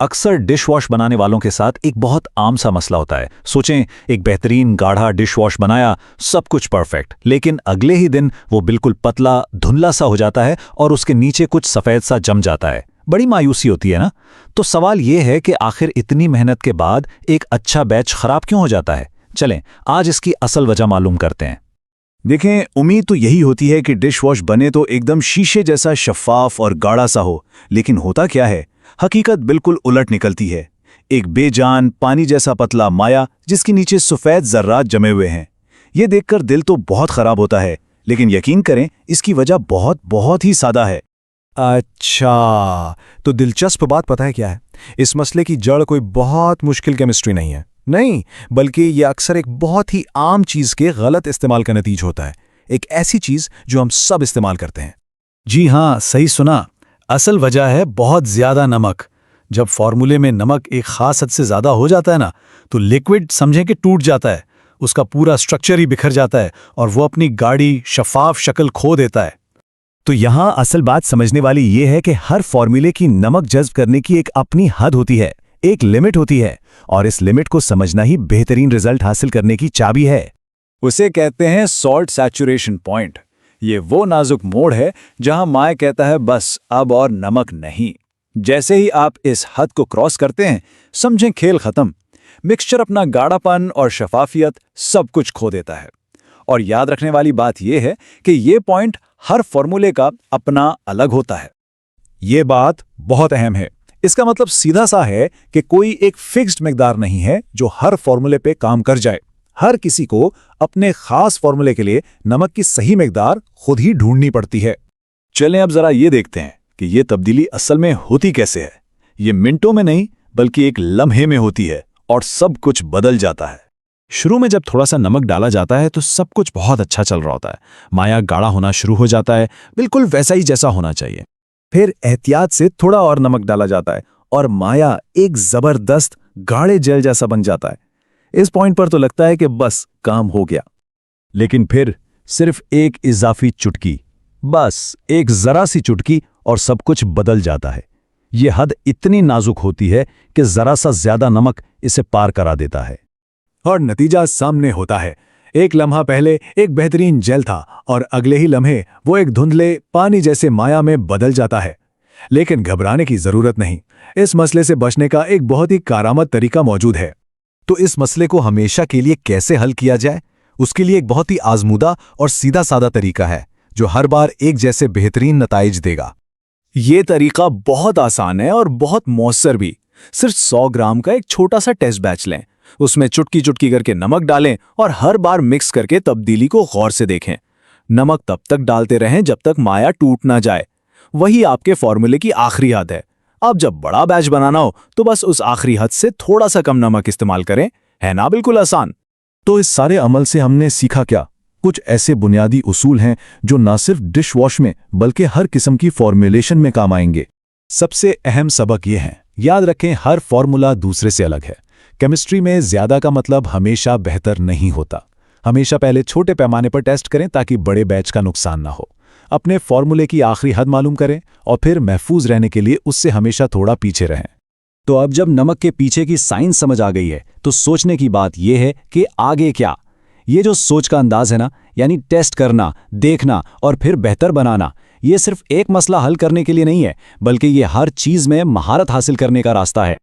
अक्सर dish wash बनाने वालों के साथ एक बहुत आम सा मसला होता है। सोचें, एक बेहतरीन गाढ़ा डिश वॉश बनाया, सब कुछ परफेक्ट, लेकिन अगले ही दिन वो बिल्कुल पतला धुंधला सा हो जाता है और उसके नीचे कुछ सफ़ेद सा जम जाता है। बड़ी मायूसी होती है ना। तो सवाल ये है कि आखिर इतनी मेहनत के बाद एक अच्छा बैच खराब क्यों हो जाता है। चलें आज इसकी असल वजह मालूम करते हैं। देखें, उम्मीद तो यही होती है कि डिश वॉश बने तो एकदम शीशे जैसा शफ़ाफ और गाढ़ा सा हो, लेकिन होता क्या है, हकीकत बिल्कुल उलट निकलती है। एक बेजान पानी जैसा पतला माया जिसके नीचे सफ़ेद ज़र्रात जमे हुए हैं। ये देखकर दिल तो बहुत ख़राब होता है, लेकिन यकीन करें इसकी वजह बहुत बहुत ही सादा है। अच्छा, तो दिलचस्प बात पता है क्या है? इस मसले की जड़ कोई बहुत मुश्किल केमिस्ट्री नहीं है, नहीं, बल्कि यह अक्सर एक बहुत ही आम चीज़ के गलत इस्तेमाल का नतीजा होता है। एक ऐसी चीज़ जो हम सब इस्तेमाल करते हैं। जी हाँ, सही सुना। असल वजह है बहुत ज़्यादा नमक। जब फॉर्मूले में नमक एक ख़ास हद से ज़्यादा हो जाता है ना, तो लिक्विड समझें कि टूट जाता है, उसका पूरा स्ट्रक्चर ही बिखर जाता है और वो अपनी गाढ़ी शफ़ाफ शक्ल खो देता है। तो यहाँ असल बात समझने वाली ये है कि हर फॉर्मूले की नमक जज्ब करने की एक अपनी हद होती है, एक लिमिट होती है, और इस लिमिट को समझना ही बेहतरीन रिजल्ट हासिल करने की चाबी है। उसे कहते हैं सॉल्ट सैचुरेशन पॉइंट। ये वो नाजुक मोड़ है जहां माय कहता है बस अब और नमक नहीं। जैसे ही आप इस हद को क्रॉस करते हैं, समझें खेल खत्म। मिक्सचर अपना गाढ़ापन और शफाफियत सब कुछ खो देता है। और याद रखने वाली बात यह है कि ये पॉइंट हर फॉर्मूले का अपना अलग होता है। ये बात बहुत अहम है। इसका मतलब सीधा सा है कि कोई एक फिक्स्ड मिकदार नहीं है जो हर फॉर्मूले पे काम कर जाए। हर किसी को अपने खास फॉर्मूले के लिए नमक की सही मिकदार खुद ही ढूंढनी पड़ती है। चलें अब जरा ये देखते हैं कि ये तब्दीली असल में होती कैसे है। ये मिनटों में नहीं बल्कि एक लम्हे में होती है और सब कुछ बदल जाता है। शुरू में जब थोड़ा सा नमक डाला जाता है तो सब कुछ बहुत अच्छा चल रहा होता है। माया गाढ़ा होना शुरू हो जाता है, बिल्कुल वैसा ही जैसा होना चाहिए। फिर एहतियात से थोड़ा और नमक डाला जाता है और माया एक जबरदस्त गाढ़े जेल जैसा बन जाता है। इस पॉइंट पर तो लगता है कि बस काम हो गया, लेकिन फिर सिर्फ एक इजाफी चुटकी, बस एक जरा सी चुटकी और सब कुछ बदल जाता है। यह हद इतनी नाजुक होती है कि जरा सा ज्यादा नमक इसे पार करा देता है और नतीजा सामने होता है। एक लम्हा पहले एक बेहतरीन जेल था और अगले ही लम्हे वो एक धुंधले पानी जैसे माया में बदल जाता है। लेकिन घबराने की जरूरत नहीं। इस मसले से बचने का एक बहुत ही कारामद तरीका मौजूद है। तो इस मसले को हमेशा के लिए कैसे हल किया जाए, उसके लिए एक बहुत ही आजमूदा और सीधा सादा तरीका है जो हर बार एक जैसे बेहतरीन नताइज देगा। ये तरीका बहुत आसान है और बहुत मौसर भी। सिर्फ 100 ग्राम का एक छोटा सा टेस्ट बैच लें, उसमें चुटकी चुटकी करके नमक डालें और हर बार मिक्स करके तब्दीली को गौर से देखें। नमक तब तक डालते रहें जब तक माया टूट ना जाए। वही आपके फॉर्मूले की आखिरी हद है। अब जब बड़ा बैच बनाना हो तो बस उस आखिरी हद से थोड़ा सा कम नमक इस्तेमाल करें। है ना बिल्कुल आसान। तो इस सारे अमल से हमने सीखा क्या? कुछ ऐसे बुनियादी उसूल हैं जो ना सिर्फ डिश वॉश में बल्कि हर किस्म की फॉर्मुलेशन में काम आएंगे। सबसे अहम सबक ये है, याद रखें हर फॉर्मूला दूसरे से अलग है। केमिस्ट्री में ज्यादा का मतलब हमेशा बेहतर नहीं होता। हमेशा पहले छोटे पैमाने पर टेस्ट करें ताकि बड़े बैच का नुकसान ना हो। अपने फॉर्मूले की आखिरी हद मालूम करें और फिर महफूज रहने के लिए उससे हमेशा थोड़ा पीछे रहें। तो अब जब नमक के पीछे की साइंस समझ आ गई है तो सोचने की बात यह है कि आगे क्या। ये जो सोच का अंदाज है ना, यानी टेस्ट करना, देखना और फिर बेहतर बनाना, ये सिर्फ एक मसला हल करने के लिए नहीं है, बल्कि ये हर चीज में महारत हासिल करने का रास्ता है।